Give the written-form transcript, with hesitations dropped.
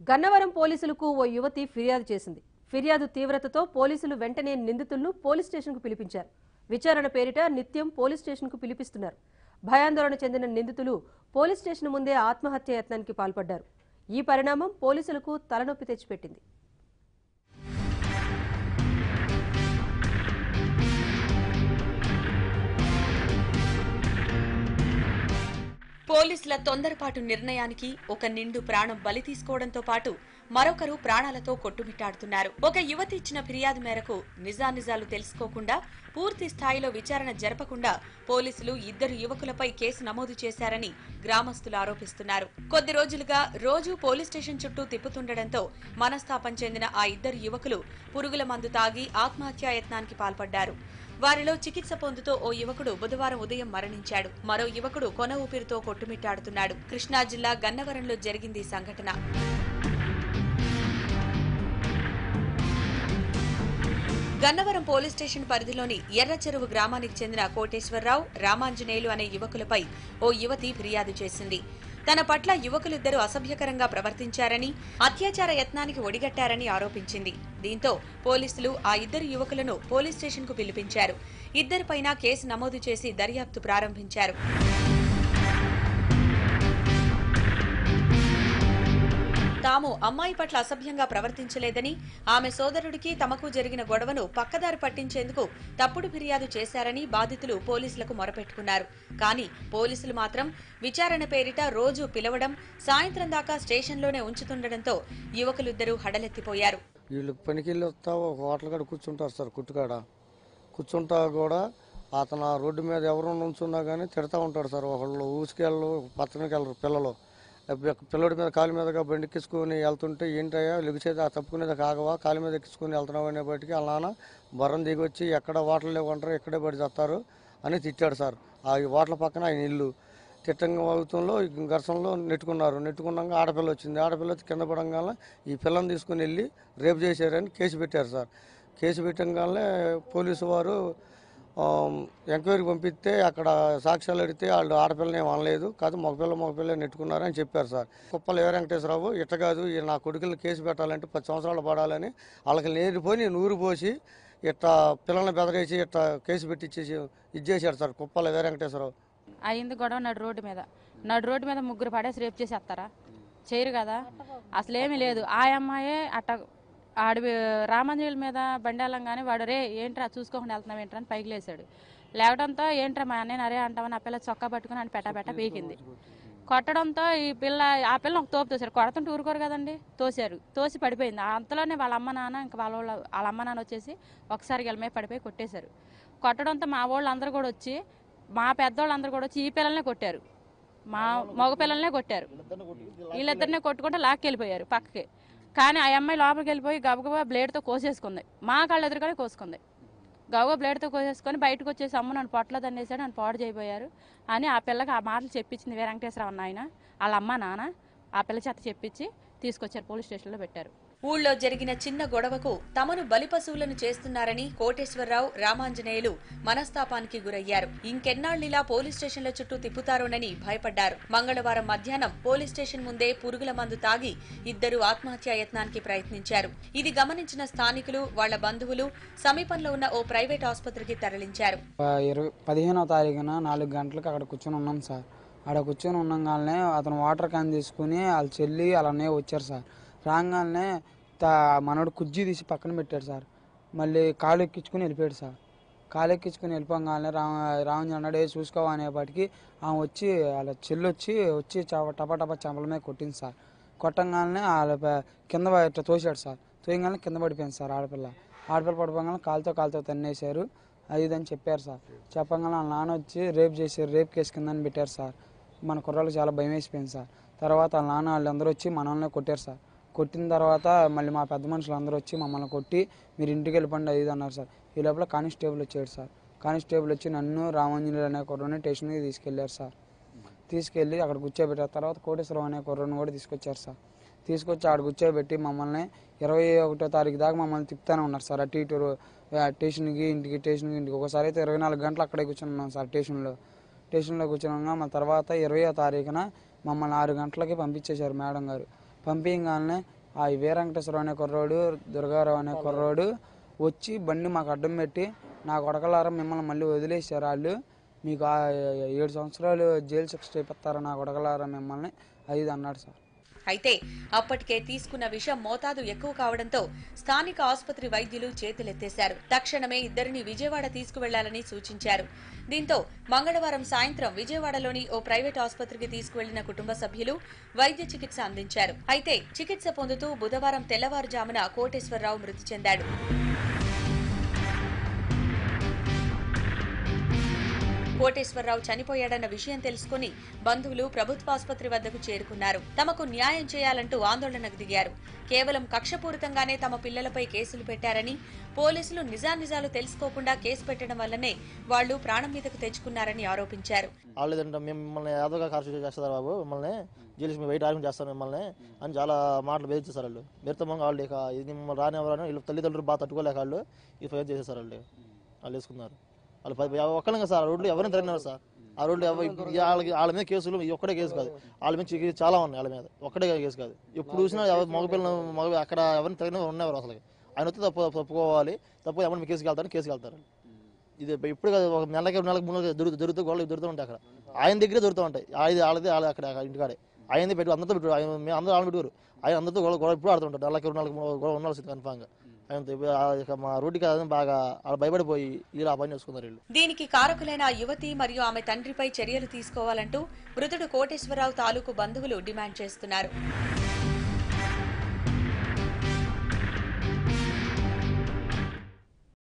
గన్నవరం పోలీసులకు ఓ యువతి ఫిర్యాదు చేసింది. ఫిర్యాదు తీవ్రతతో పోలీసులు వెంటనే నిందితులను పోలీస్ స్టేషన్కు పిలిపించారు. విచారణ పేరిట నిత్యం పోలీస్ స్టేషన్కు పిలిపిస్తున్నారు. భయాందోళన చెందిన నిందితులు పోలీస్ స్టేషన్ ముందే ఆత్మహత్య యత్నానికి పాల్పడ్డారు. ఈ పరిణామం పోలీసులకు తలనొప్పి తెచ్చిపెట్టింది. పోలీసుల తొందరపాటు నిర్ణయానికి ఒక నిండు ప్రాణం బలి తీసుకోవడంతో పాటు మరొకరు ప్రాణాలతో కొట్టుమిట్టాడుతున్నారు. ఒక యువతి ఇచ్చిన ఫిర్యాదు మేరకు నిజానిజాలు తెలుసుకోకుండా పూర్తి స్థాయిలో విచారణ జరపకుండా పోలీసులు ఇద్దరు యువకులపై కేసు నమోదు చేశారని గ్రామస్తులు ఆరోపిస్తున్నారు. కొద్ది రోజులుగా రోజు పోలీస్ స్టేషన్ చుట్టూ తిప్పుతుండటంతో మనస్తాపం చెందిన ఆ ఇద్దరు యువకులు పురుగుల మందు తాగి ఆత్మహత్యా యత్నానికి పాల్పడ్డారు. వారిలో చికిత్స పొందుతూ ఓ యువకుడు బుధవారం ఉదయం మరణించాడు. మరో యువకుడు కొన ఊపిరితో కొట్టుమిట్టాడుతున్నాడు. కృష్ణా జిల్లా గన్నవరంలో జరిగింది సంఘటన. గన్నవరం పోలీస్ స్టేషన్ పరిధిలోని ఎర్రచెరువు గ్రామానికి చెందిన కోటేశ్వరరావు, రామాంజనేయులు అనే యువకులపై ఓ యువతి ఫిర్యాదు చేసింది. తన పట్ల యువకులిద్దరూ అసభ్యకరంగా ప్రవర్తించారని, అత్యాచార యత్నానికి ఒడిగట్టారని ఆరోపించింది. దీంతో పోలీసులు ఆ ఇద్దరు యువకులను పోలీస్ స్టేషన్కు పిలిపించారు. ఇద్దరిపైన కేసు నమోదు చేసి దర్యాప్తు ప్రారంభించారు. తాము అమ్మాయి పట్ల అసభ్యంగా ప్రవర్తించలేదని, ఆమె సోదరుడికి తమకు జరిగిన గొడవను పక్కదారి పట్టించేందుకు తప్పుడు ఫిర్యాదు చేశారని బాధితులు పోలీసులకు మొరపెట్టుకున్నారు. కానీ పోలీసులు మాత్రం విచారణ పేరిట రోజు పిలవడం, సాయంత్రం దాకా స్టేషన్లోనే ఉంచుతుండటంతో యువకులిద్దరూ హడలెత్తిపోయారు. వీళ్ళు పనికిళ్ళి వస్తా ఒక హోటల్ కాడ కూర్చుంటారు సార్. కుట్టుకాడ కూర్చుంటా కూడా అతను రోడ్డు మీద ఎవరు నుంచున్నా కానీ తిడతా ఉంటాడు సార్. ఒకళ్ళు ఊసుకెళ్ళు పచ్చనికి వెళ్ళరు పిల్లలు. పిల్లడి మీద కాలు మీదగా బండి ఎక్కించుకొని వెళ్తుంటే ఏంటయ్యా లెగిచేది తప్పుకునేది కాగవా, కాలు మీద ఎక్కించుకొని వెళ్తున్నావు అనే బయటికి వాళ్ళ నాన్న బర్రం దిగి వచ్చి ఎక్కడ హోటల్ లేకుంటారు ఇక్కడే పడి చేస్తారు అని తిట్టాడు సార్. ఆ హోటల్ పక్కన ఆయన ఇల్లు తిట్టంగా అవుతంలో ఘర్షణలో నెట్టుకున్నాక ఆడపిల్ల వచ్చింది. ఆడపిల్ల కింద పడంగానే ఈ పిల్లని తీసుకుని వెళ్ళి రేపు చేశారని కేసు పెట్టారు సార్. కేసు పెట్టంగానే పోలీసు వారు ఎంక్వైరీకి పంపిస్తే అక్కడ సాక్ష్యాలు అడిగితే వాళ్ళు ఆడపిల్లని ఏం అనలేదు, కాదు మగపిల్ల నెట్టుకున్నారని చెప్పారు సార్. కుప్పల ఏ వెంకటేశ్వరరావు ఇట్ట కాదు, నా కొడుకులను కేసు పెట్టాలంటే 10 సంవత్సరాలు పడాలని వాళ్ళకి నేరిపోయి నూరు పోసి ఇట్లా పిల్లల్ని బెదరేసి ఇట్లా కేసు పెట్టించేసి ఇచ్చేసాడు సార్. కుప్పల ఏ వెంకటేశ్వరరావు అయింది గొడవ నడు రోడ్డు మీద ముగ్గురు పడేసి రేపు చేసేస్తారా? చేయరు కదా, అసలేమీ లేదు. ఆ అమ్మాయే అట్ట రామాంజనేయుల మీద బండి వెళ్ళంగానే వాడు రే ఏంట్రా చూసుకోకుండా వెళ్తున్నావు ఏంట్రా అని పైకి లేసాడు. లేవడంతో ఏంట్రా మా అన్నయ్య అరే అంటామని ఆ పిల్ల చొక్కా పట్టుకుని అని పెట్ట పీకింది. కొట్టడంతో ఆ పిల్ల ఒక తోపు తోసారు. కొడతంటే ఊరుకోరు కదండి, తోసి పడిపోయింది. అంతలోనే వాళ్ళ అమ్మ నాన్న ఇంకా వాళ్ళ అమ్మ నాన్న వచ్చేసి ఒకసారి గెలమే పడిపోయి కొట్టేశారు. కొట్టడంతో మా వాళ్ళు అందరూ కూడా వచ్చి, మా పెద్దవాళ్ళందరూ కూడా వచ్చి ఈ పిల్లల్నే కొట్టారు, మా మగ పిల్లల్నే కొట్టారు. వీళ్ళిద్దరినే కొట్టుకుంటే లాక్కెళ్ళిపోయారు పక్కకి. కానీ ఆ అమ్మాయి లోపలికి వెళ్ళిపోయి గబగబా బ్లేడ్తో కోసేసుకుంది. మా కాళ్ళు ఎదురుగానే కోసుకుంది. గబగబా బ్లేడ్తో కోసేసుకొని బయటకు వచ్చేసి అమ్మ నన్ను పొట్టలో దండేసాడు, నన్ను పాడు చేయబోయారు అని ఆ పిల్లకి ఆ మాటలు చెప్పించింది వెంకటేశ్వరరావు అన్న ఆయన. వాళ్ళ అమ్మ నాన్న ఆ పిల్ల చేత చెప్పించి తీసుకొచ్చారు, పోలీస్ స్టేషన్లో పెట్టారు. ఊళ్ళో జరిగిన చిన్న గొడవకు తమను బలిపశువులను చేస్తున్నారని కోటేశ్వరరావు, రామాంజనేయులు మనస్తాపానికి గురయ్యారు. ఇంకెన్నాళ్లిలా పోలీస్ స్టేషన్ల చుట్టూ తిప్పుతారోనని భయపడ్డారు. మంగళవారం మధ్యాహ్నం పోలీస్ స్టేషన్ ముందే పురుగుల మందు తాగి ఇద్దరు ఆత్మహత్యా యత్నానికి ప్రయత్నించారు. ఇది గమనించిన స్థానికులు, వాళ్ల బంధువులు సమీపంలో ఉన్న ఓ ప్రైవేట్ ఆసుపత్రికి తరలించారు. 15వ తారీఖున 4 గంటలకు అక్కడ కూర్చొని ఉన్నాం సార్. అక్కడ కూర్చొని ఉండగానే అతను వాటర్ క్యాన్ తీసుకుని వాళ్ళ చెల్లి అలానే వచ్చారు సార్. రాగానే మనోడు కుజ్జి తీసి పక్కన పెట్టాడు సార్. మళ్ళీ కాలు ఎక్కించుకుని వెళ్ళిపోయాడు సార్. కాలు ఎక్కించుకుని వెళ్ళిపోగానే రామంజన్ అన్నాడు చూసుకోవా అనేపాటికి ఆమె వచ్చి వాళ్ళ చెల్లి వచ్చి టపా చెంపల మీద కొట్టింది సార్. కొట్టంగానే వాళ్ళ కింద ఇట్లా తోసాడు సార్. తోయగానే కింద పడిపోయింది సార్. ఆడపిల్ల పడిపోగానే కాలుతో తన్నేశారు అది ఇదని చెప్పారు సార్. చెప్పగానే వాళ్ళ నాన్న వచ్చి రేప్ చేశారు, రేప్ కేసు కిందని పెట్టారు సార్. మన కుర్రాళ్ళకి చాలా భయం వేసిపోయింది సార్. తర్వాత వాళ్ళ నాన్న వాళ్ళందరూ వచ్చి మనల్ని కొట్టారు సార్. కొట్టిన తర్వాత మళ్ళీ మా పెద్ద మనుషులు అందరూ వచ్చి మమ్మల్ని కొట్టి మీరు ఇంటికి వెళ్ళిపోండి అది ఇది అన్నారు సార్. ఈ లోపల కానిస్టేబుల్ వచ్చాడు సార్. కానిస్టేబుల్ వచ్చి నన్ను రామాంజనేయులు అనే కుర్రని స్టేషన్కి తీసుకెళ్లారు సార్. తీసుకెళ్ళి అక్కడ కూర్చోబెట్టారు. తర్వాత కోటేశ్వరరావు అనే కుర్రను కూడా తీసుకొచ్చారు సార్. తీసుకొచ్చి ఆడ కూర్చోబెట్టి మమ్మల్ని 21వ తారీఖు దాకా మమ్మల్ని తిప్పుతూనే ఉన్నారు సార్. అటు ఇటు స్టేషన్కి ఇంటికి ఒకసారి అయితే 24 గంటలు అక్కడే కూర్చొని ఉన్నాం సార్. స్టేషన్లో కూర్చున్నాక మళ్ళీ తర్వాత 20వ తారీఖున మమ్మల్ని 6 గంటలకి పంపించేశారు మేడం గారు. పంపించగానే ఆ వీరంకటేశ్వరరావు అనే కుర్రోడు, దుర్గారావు అనే కుర్రోడు వచ్చి బండి మాకు అడ్డం పెట్టి, నా కొడకలారా మిమ్మల్ని మళ్ళీ వదిలేశారు వాళ్ళు, మీకు 7 సంవత్సరాలు జైలు శిక్ష చేపిస్తారు నా కొడకలారా మిమ్మల్ని, అది అన్నాడు సార్. అయితే అప్పటికే తీసుకున్న విషం మోతాదు ఎక్కువ కావడంతో స్థానిక ఆసుపత్రి వైద్యులు చేతులెత్తేశారు. తక్షణమే ఇద్దరిని విజయవాడ తీసుకువెళ్లాలని సూచించారు. దీంతో మంగళవారం సాయంత్రం విజయవాడలోని ఓ ప్రైవేట్ ఆసుపత్రికి తీసుకువెళ్లిన కుటుంబ సభ్యులు వైద్య చికిత్స అందించారు. అయితే చికిత్స పొందుతూ బుధవారం తెల్లవారుజామున కోటేశ్వరరావు మృతి చెందాడు. కోటేశ్వరరావు చనిపోయాడన్న విషయం తెలుసుకుని బంధువులు ప్రభుత్వాసుపత్రి వద్దకు చేరుకున్నారు. తమకు న్యాయం చేయాలంటూ ఆందోళనకు దిగారు. కేవలం కక్షపూరితంగానే తమ పిల్లలపై కేసులు పెట్టారని, పోలీసులు నిజానిజాలు తెలుసుకోకుండా కేసు పెట్టడం వల్లనే వాళ్లు ప్రాణం మీదకు తెచ్చుకున్నారని ఆరోపించారు. మిమ్మల్ని యాదవగా ఖర్చు చేస్తారు బాబు, మిమ్మల్ని జైలు బయట ఆర్గ్యం చేస్తారు మిమ్మల్ని అని చాలా మాటలు బెదిరిస్తారు. వాళ్ళు బెరుతమ్మంగా వాళ్ళు ఇక ఇది మిమ్మల్ని రానివ్వరని వీళ్ళు తల్లిదండ్రులు బాగా తట్టుకోలేక వాళ్ళు ఇది ఫైర్ చేసేసారు. వాళ్ళు వేసుకున్నారు. వాళ్ళు ఒక్కలంగా సార్ రోడ్లు ఎవరిని తిరిగినారు సార్. ఆ రోడ్లు వాళ్ళ మీద కేసులు ఒక్కడే కేసు కాదు, వాళ్ళ మీద చాలా ఉన్నాయి. వాళ్ళ మీద ఒక్కడే కేసు కాదు. ఎప్పుడు చూసినా మగపిల్లలు అక్కడ ఎవరిని తిరిగినా ఉన్నవారు. అసలు ఆయన వస్తే తప్పుకోవాలి, తప్పు ఎవరిని కేసుకి వెళ్తారు. ఇది ఇప్పుడు కాదు, ఒక నెలకి 3 నెలలకు దొరుకుతూ గొడవలు దొరుకుతూ ఉంటాయి. అక్కడ ఆయన దగ్గరే దొరుకుతూ ఉంటాయి. వాళ్ళది అక్కడ ఇంటికాడే ఆయన పెట్టి అందరితో పెట్టు, మేము అందరూ ఆడ పెట్టుకోరు. ఆయన అందరితో గొడవ ఇప్పుడు ఆడుతుంటారు. నెలకి 2 నెలలకు గొడవ ఉండాల్సింది కన్ఫామ్గా. మా రోడ్డుకి బాగా భయపడిపోయి ఇలా పని చేసుకున్నారు వీళ్ళు. దీనికి కారకులైన ఆ యువతి మరియు ఆమె తండ్రిపై చర్యలు తీసుకోవాలంటూ మృతుడు కోటేశ్వరరావు తాలూకు బంధువులు డిమాండ్ చేస్తున్నారు.